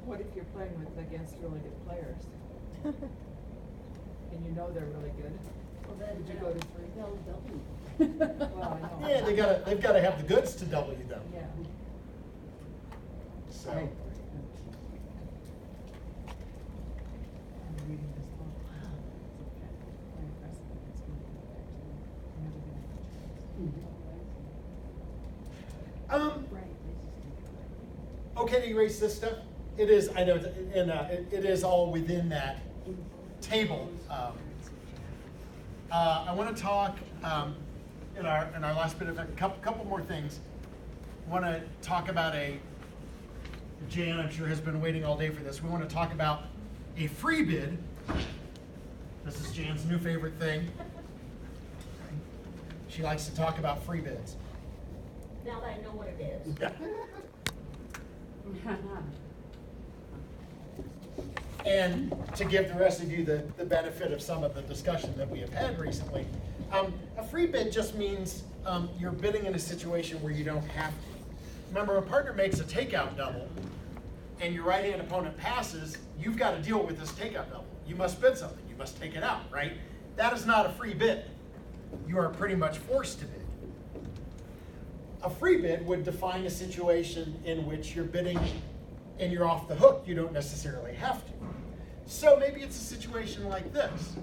What if you're playing against really good players? And you know they're really good? Well, then, Would you go to three? they'll double. Well, I know. Yeah, they've gotta have the goods to W them. Yeah. So, I'm reading this book. Wow. Very impressive. It's really good, actually. Never been able to Right, okay to erase this stuff? It is, I know, and it is all within that table. I want to talk in our last bit of a couple more things. Want to talk about Jan, I'm sure, has been waiting all day for this. We want to talk about a free bid. This is Jan's new favorite thing. She likes to talk about free bids. now that I know what it is. Yeah. And to give the rest of you the benefit of some of the discussion that we have had recently, a free bid just means you're bidding in a situation where you don't have to. Remember, a partner makes a takeout double and your right-hand opponent passes, you've got to deal with this takeout double. You must bid something. You must take it out, right? That is not a free bid. You are pretty much forced to bid. A free bid would define a situation in which you're bidding and you're off the hook. You don't necessarily have to. So maybe it's a situation like this.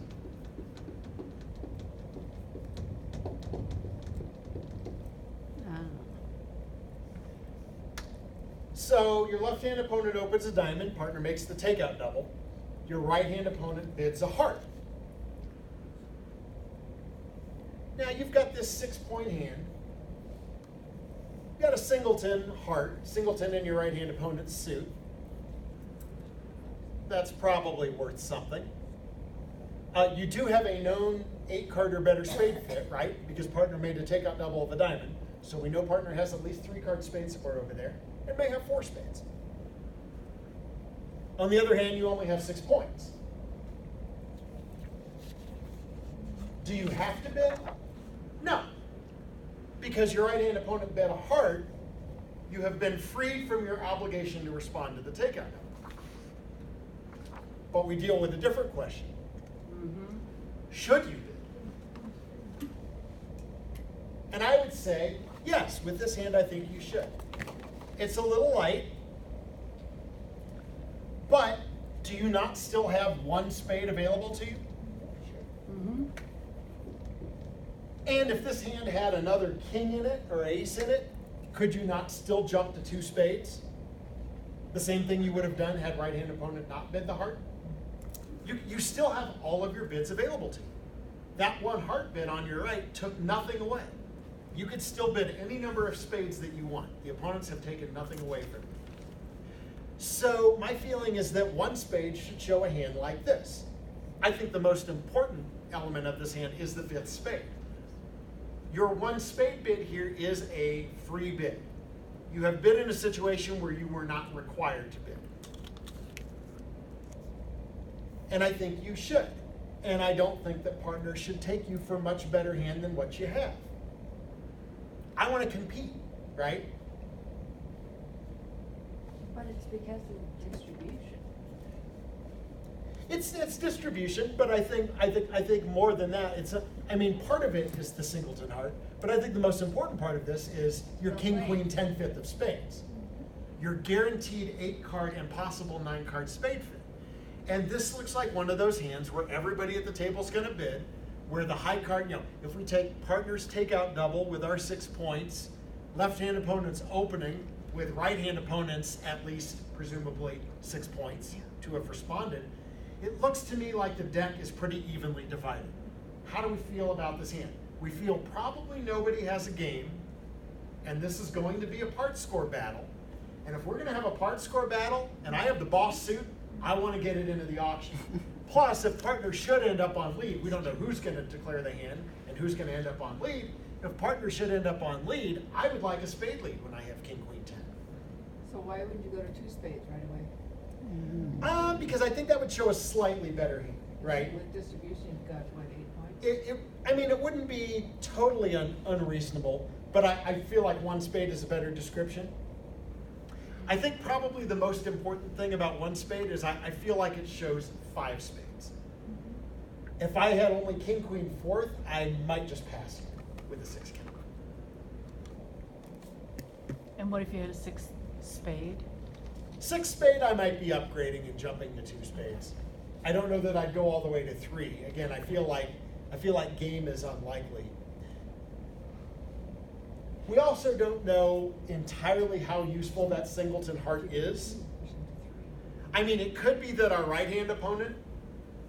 So your left-hand opponent opens a diamond, partner makes the takeout double. Your right-hand opponent bids a heart. Now you've got this 6-point hand. You've got a singleton heart, singleton in your right-hand opponent's suit. That's probably worth something. You do have a known 8-card or better spade fit, right? Because partner made a takeout double of a diamond. So we know partner has at least 3-card spade support over there. It may have 4 spades. On the other hand, you only have 6 points. Do you have to bid? No. Because your right-hand opponent bet a heart, you have been freed from your obligation to respond to the takeout. But we deal with a different question. Should you bid? And I would say, yes, with this hand I think you should. It's a little light, but do you not still have 1 spade available to you? And if this hand had another king in it or ace in it, could you not still jump to 2 spades? The same thing you would have done had right-hand opponent not bid the heart? You still have all of your bids available to you. That 1 heart bid on your right took nothing away. You could still bid any number of spades that you want. The opponents have taken nothing away from you. So my feeling is that 1 spade should show a hand like this. I think the most important element of this hand is the 5th spade. Your 1 spade bid here is a free bid. You have bid in a situation where you were not required to bid. And I think you should. And I don't think that partners should take you for a much better hand than what you have. I want to compete, right? But it's because of distribution. It's distribution, but I think more than that. Part of it is the singleton heart, but I think the most important part of this is your king, queen, 10, 5th of spades. Your guaranteed 8-card and possible 9-card spade fit. And this looks like one of those hands where everybody at the table is going to bid, where the high card, if we take partners takeout double with our 6 points, left-hand opponents opening with right-hand opponents at least presumably 6 points to have responded, it looks to me like the deck is pretty evenly divided. How do we feel about this hand? We feel probably nobody has a game, and this is going to be a part score battle. And if we're going to have a part score battle, and I have the boss suit, I want to get it into the auction. Plus, if partners should end up on lead, we don't know who's going to declare the hand and who's going to end up on lead. If partners should end up on lead, I would like a spade lead when I have king, queen, 10. So why wouldn't you go to 2 spades right away? Because I think that would show a slightly better hand, right? With distribution, you've got, what, 8 points? It wouldn't be totally unreasonable, but I feel like 1 spade is a better description. I think probably the most important thing about one spade is I feel like it shows 5 spades. If I had only king, queen, fourth, I might just pass with a 6 king. And what if you had a 6 spade? 6 spade, I might be upgrading and jumping to 2 spades. I don't know that I'd go all the way to 3. Again, I feel like game is unlikely. We also don't know entirely how useful that singleton heart is. I mean, it could be that our right-hand opponent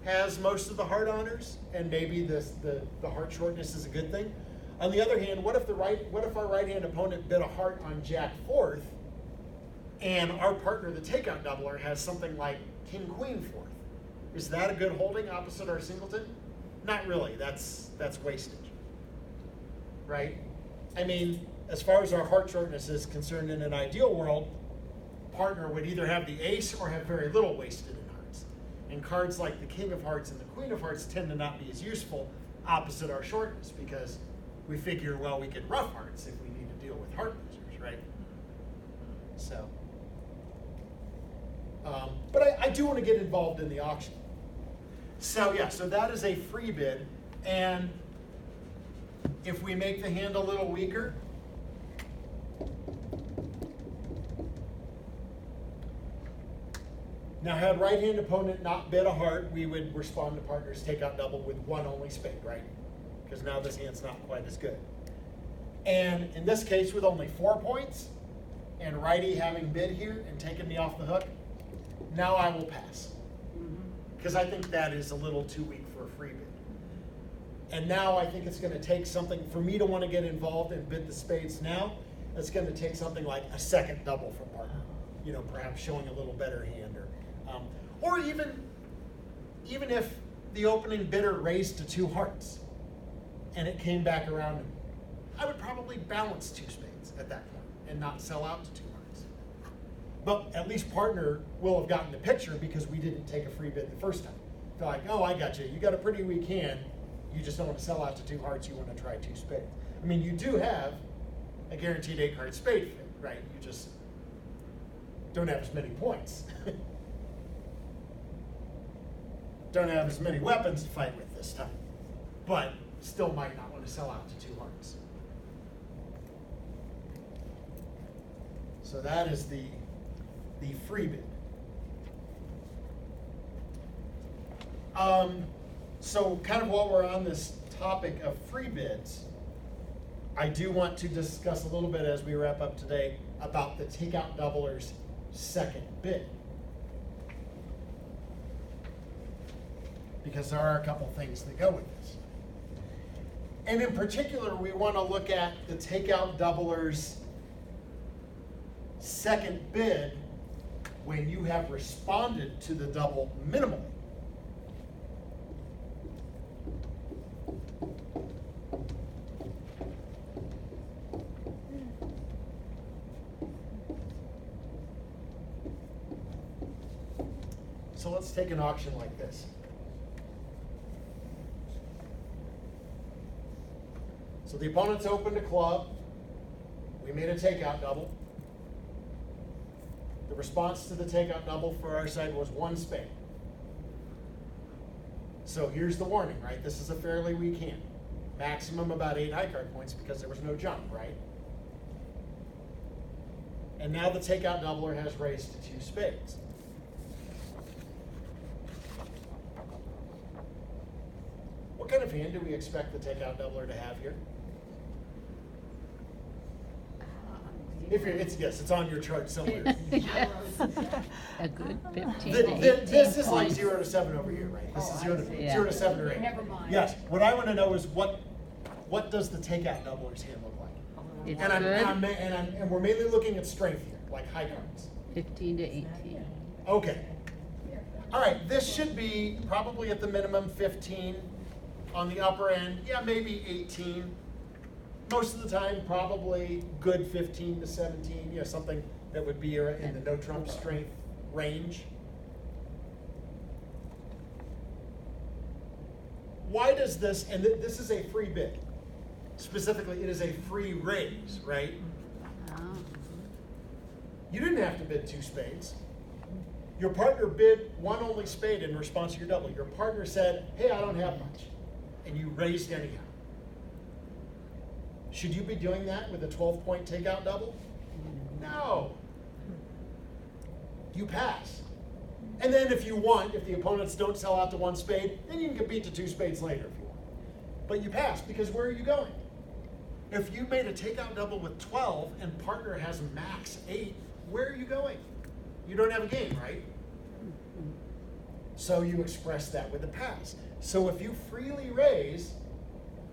has most of the heart honors, and maybe the heart shortness is a good thing. On the other hand, what if our right-hand opponent bid a heart on jack fourth, and our partner, the takeout doubler, has something like king queen fourth? Is that a good holding opposite our singleton? Not really. That's wastage, right? I mean, as far as our heart shortness is concerned, in an ideal world, partner would either have the ace or have very little wasted in hearts. And cards like the king of hearts and the queen of hearts tend to not be as useful opposite our shortness, because we figure, well, we get rough hearts if we need to deal with heart losers, right? So, but I do want to get involved in the auction. So yeah, so that is a free bid, and if we make the hand a little weaker, now had right-hand opponent not bid a heart, we would respond to partner's takeout double with 1 only spade, right? Because now this hand's not quite as good. And in this case, with only 4 points, and righty having bid here and taken me off the hook, now I will pass. Because I think that is a little too weak for a free bid. And now I think it's going to take something, for me to want to get involved and bid the spades now, it's going to take something like a second double from partner. You know, perhaps showing a little better hand, or even if the opening bidder raised to 2 hearts and it came back around to me, I would probably balance 2 spades at that point and not sell out to 2 hearts. But at least partner will have gotten the picture because we didn't take a free bid the first time. They're like, oh, I got you. You got a pretty weak hand. You just don't want to sell out to 2 hearts. You want to try 2 spades. I mean, you do have a guaranteed 8-card spade fit, right? You just don't have as many points. Don't have as many weapons to fight with this time, but still might not want to sell out to 2 hearts. So that is the free bid. So kind of while we're on this topic of free bids, I do want to discuss a little bit as we wrap up today about the takeout doubler's second bid. Because there are a couple things that go with this. And in particular, we want to look at the takeout doubler's second bid when you have responded to the double minimally. So let's take an auction like this. So the opponent's opened a club. We made a takeout double. The response to the takeout double for our side was 1 spade. So here's the warning, right? This is a fairly weak hand. Maximum about 8 high card points because there was no jump, right? And now the takeout doubler has raised to 2 spades. What kind of hand do we expect the takeout doubler to have here? It's on your chart somewhere. A good 15 to 18 This is like points. 0 to 7 over here, right? This is 0 to, Yeah. 0 to 7 or 8. Never mind. Yes, what I want to know is what does the takeout doubler's hand look like? It's And good, and we're mainly looking at strength here, like high cards. 15 to 18. Okay. All right, this should be probably at the minimum 15. On the upper end, yeah, maybe 18. Most of the time, probably good 15 to 17, you know, something that would be in the no trump strength range. Why does this, and this is a free bid. Specifically, it is a free raise, right? Oh. You didn't have to bid 2 spades. Your partner bid 1 only spade in response to your double. Your partner said, hey, I don't have much. And you raised anyhow. Should you be doing that with a 12-point takeout double? No. You pass. And then if you want, if the opponents don't sell out to 1 spade, then you can compete to 2 spades later if you want. But you pass, because where are you going? If you made a takeout double with 12 and partner has max 8, where are you going? You don't have a game, right? So you express that with a pass. So if you freely raise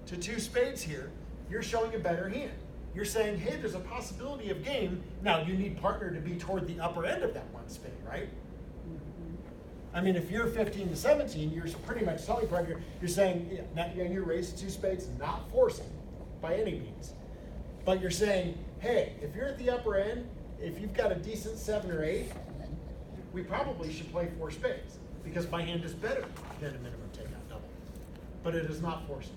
to 2 spades here, you're showing a better hand. You're saying, hey, there's a possibility of game. Now, you need partner to be toward the upper end of that 1 spade, right? I mean, if you're 15 to 17, you're pretty much telling partner, you're saying, you're raised to 2 spades, not forcing by any means. But you're saying, hey, if you're at the upper end, if you've got a decent 7 or 8, we probably should play 4 spades because my hand is better than a minimum takeout double. But it is not forcing.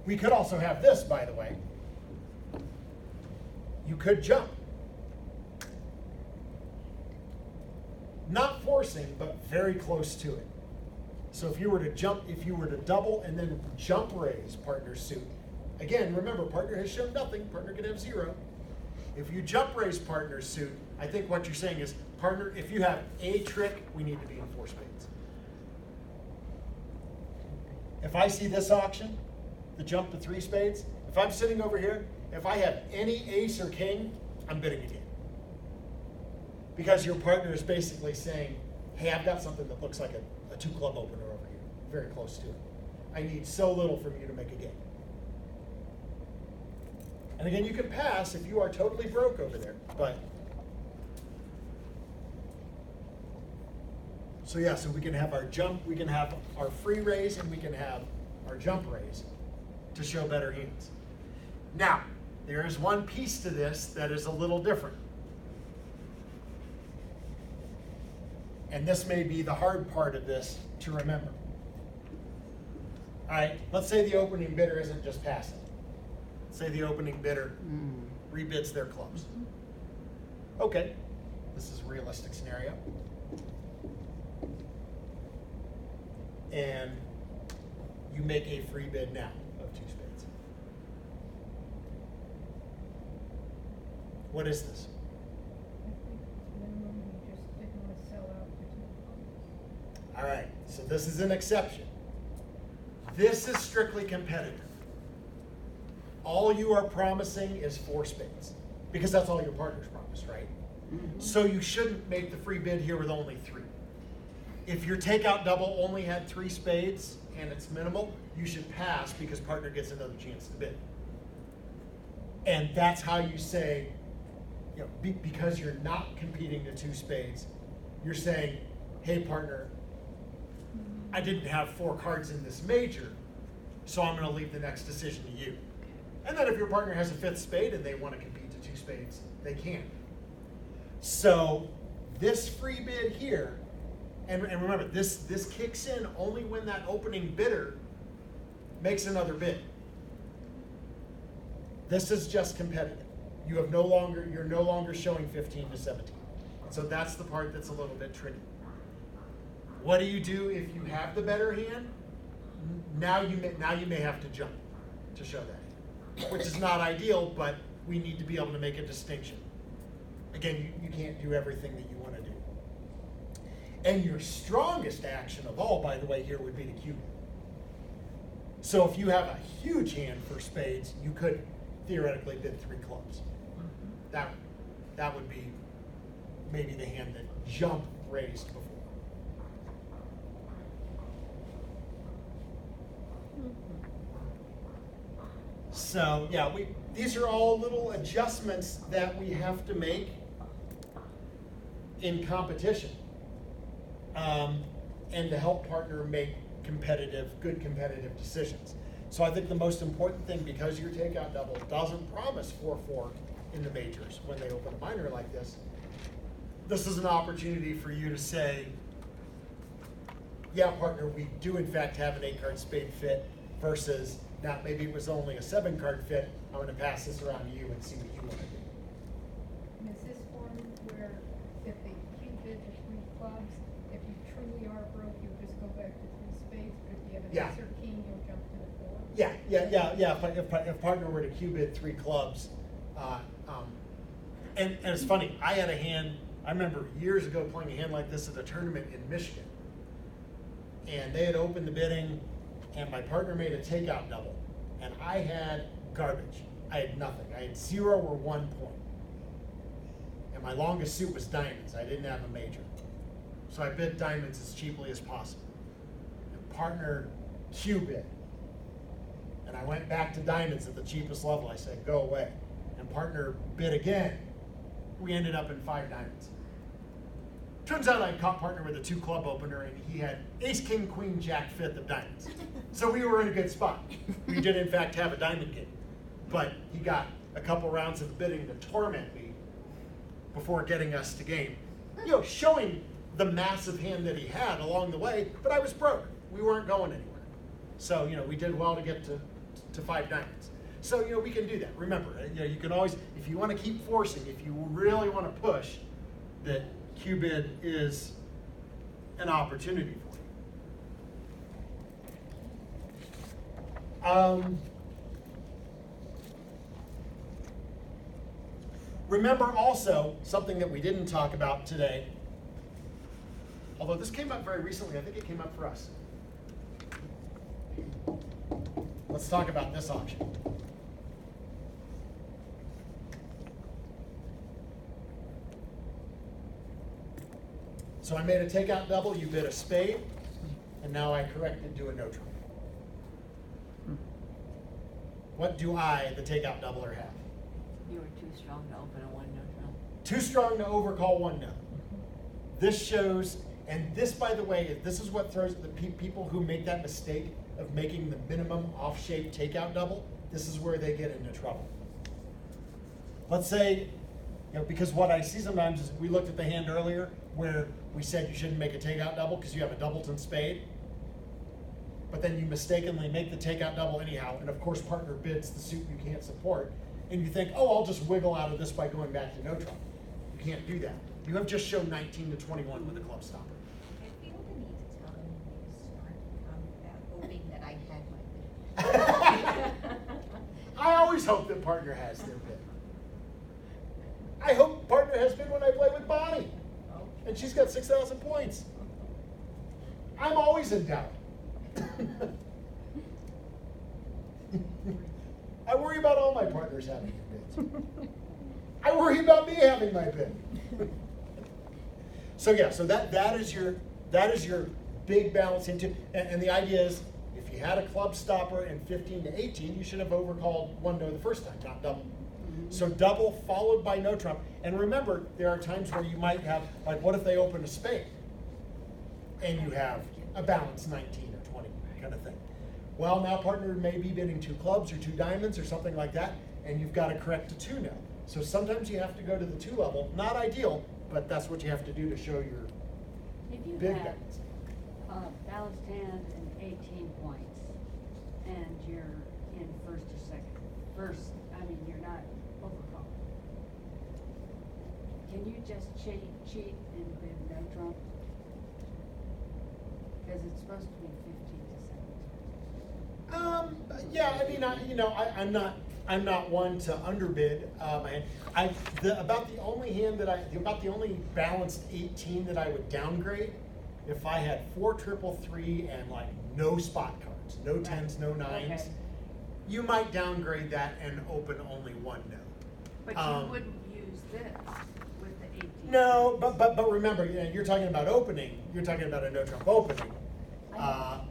We could also have this, by the way. You could jump. Not forcing, but very close to it. So if you were to jump, if you were to double and then jump raise partner's suit, again, remember, partner has shown nothing, partner can have 0. If you jump raise partner's suit, I think what you're saying is, partner, if you have a trick, we need to be in 4 spades. If I see this auction, the jump to 3 spades, if I'm sitting over here, if I have any ace or king, I'm bidding again. Because your partner is basically saying, hey, I've got something that looks like a 2 club opener over here, very close to it. I need so little from you to make a game. And again, you can pass if you are totally broke over there, but. So yeah, so we can have our jump, we can have our free raise, and we can have our jump raise to show better hands. Now, there is one piece to this that is a little different. And this may be the hard part of this to remember. All right, let's say the opening bidder isn't just passing. Say the opening bidder rebids their clubs. Okay, this is a realistic scenario. And you make a free bid now of 2 spades. What is this? Minimum, you just didn't want to sell out for 2 clubs. All right, so this is an exception. This is strictly competitive. All you are promising is 4 spades, because that's all your partners promised, right? Mm-hmm. So you shouldn't make the free bid here with only 3. If your takeout double only had 3 spades and it's minimal, you should pass because partner gets another chance to bid. And that's how you say, you know, because you're not competing to 2 spades, you're saying, hey partner, I didn't have 4 cards in this major, so I'm going to leave the next decision to you. And then if your partner has a 5th spade and they want to compete to 2 spades, they can. So this free bid here, and remember, this kicks in only when that opening bidder makes another bid. This is just competitive. You're no longer showing 15 to 17. So that's the part that's a little bit tricky. What do you do if you have the better hand? Now you may have to jump to show that hand, which is not ideal, but we need to be able to make a distinction. Again, you can't do everything that you want to do. And your strongest action of all, by the way, here would be to cube. So if you have a huge hand for spades, you could theoretically bid 3 clubs. That would be maybe the hand that jump raised before. So yeah, these are all little adjustments that we have to make in competition, and to help partner make good competitive decisions. So I think the most important thing, because your takeout double doesn't promise 4-4 in the majors when they open a minor like this is an opportunity for you to say, yeah, partner, we do in fact have an 8-card spade fit, versus Now, maybe it was only a 7-card fit. I'm gonna pass this around to you and see what you wanna do. And is this one where if they cubed to 3 clubs, if you truly are broke, you just go back to 3 spades, but if you have an Yeah. ace or king, you'll jump to the 4? Yeah. If partner were to cube it 3 clubs, and it's funny, I had a hand, I remember years ago playing a hand like this at a tournament in Michigan. And they had opened the bidding, and my partner made a takeout double. And I had garbage. I had nothing. I had 0 or 1 point. And my longest suit was diamonds. I didn't have a major. So I bid diamonds as cheaply as possible. And partner cube bid. And I went back to diamonds at the cheapest level. I said, go away. And partner bid again. We ended up in 5 diamonds. Turns out I caught partner with a 2 club opener, and he had ace, king, queen, jack, 5th of diamonds. So we were in a good spot. We did in fact have a diamond game. But he got a couple rounds of bidding to torment me before getting us to game. You know, showing the massive hand that he had along the way, but I was broke. We weren't going anywhere. So, you know, we did well to get to 5 diamonds. So, you know, we can do that. Remember, you know, you can always, if you want to keep forcing, if you really want to push, that Q-bid is an opportunity for you. Remember also, something that we didn't talk about today, although this came up very recently, I think it came up for us. Let's talk about this auction. So I made a takeout double, you bid a spade, and now I corrected to a no trump. What do I, the takeout doubler, have? You were too strong to open a 1 no trump. Too strong to overcall 1 no. This shows, and this, by the way, this is what throws the people who make that mistake of making the minimum off-shape takeout double, this is where they get into trouble. Let's say, you know, because what I see sometimes is, we looked at the hand earlier where we said you shouldn't make a takeout double because you have a doubleton spade, but then you mistakenly make the takeout double anyhow, and of course partner bids the suit you can't support, and you think, oh, I'll just wiggle out of this by going back to no trump. You can't do that. You have just shown 19 to 21 with a club stopper. I feel the need to tell them to start hoping that I had my bid. I always hope that partner has their bid. I hope partner has bid when I play with Bonnie, and she's got 6,000 points. I'm always in doubt. I worry about all my partners having their bids. I worry about me having my bid. So yeah, so that is your big balance into, and the idea is, if you had a club stopper in 15 to 18, you should have overcalled 1 no the first time, not double. So double followed by no trump. And remember, there are times where you might have, like, what if they open a spade? And you have a balance 19 or 20 kind of thing. Well, now partner may be bidding 2 clubs or 2 diamonds or something like that, and you've got to correct to 2 no. So sometimes you have to go to the 2 level. Not ideal, but that's what you have to do to show your If you big have balance. a balanced hand and 18 points, and you're in first or second, you're not overcalled. Can you just cheat and bid no trump? Because it's supposed to be 15 to 17. Yeah, I mean, I'm not one to underbid my hand. About the only balanced 18 that I would downgrade, if I had 4 triple 3 and like no spot cards, no 10s, no 9s, Okay. you might downgrade that and open only 1 no. But you wouldn't use this with the 18. No, but remember, you're talking about opening. You're talking about a no trump opening,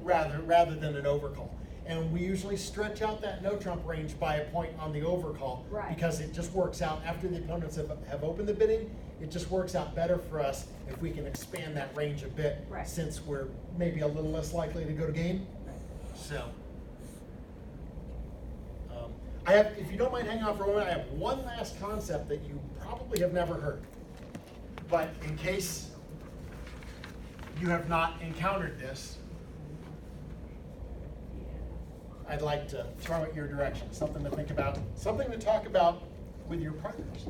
rather than an overcall. And we usually stretch out that no trump range by a point on the overcall, Right. because it just works out after the opponents have opened the bidding. It just works out better for us if we can expand that range a bit, Right. since we're maybe a little less likely to go to game. So. If you don't mind hanging on for a moment, I have one last concept that you probably have never heard. But in case you have not encountered this, I'd like to throw at your direction, something to think about, something to talk about with your partners.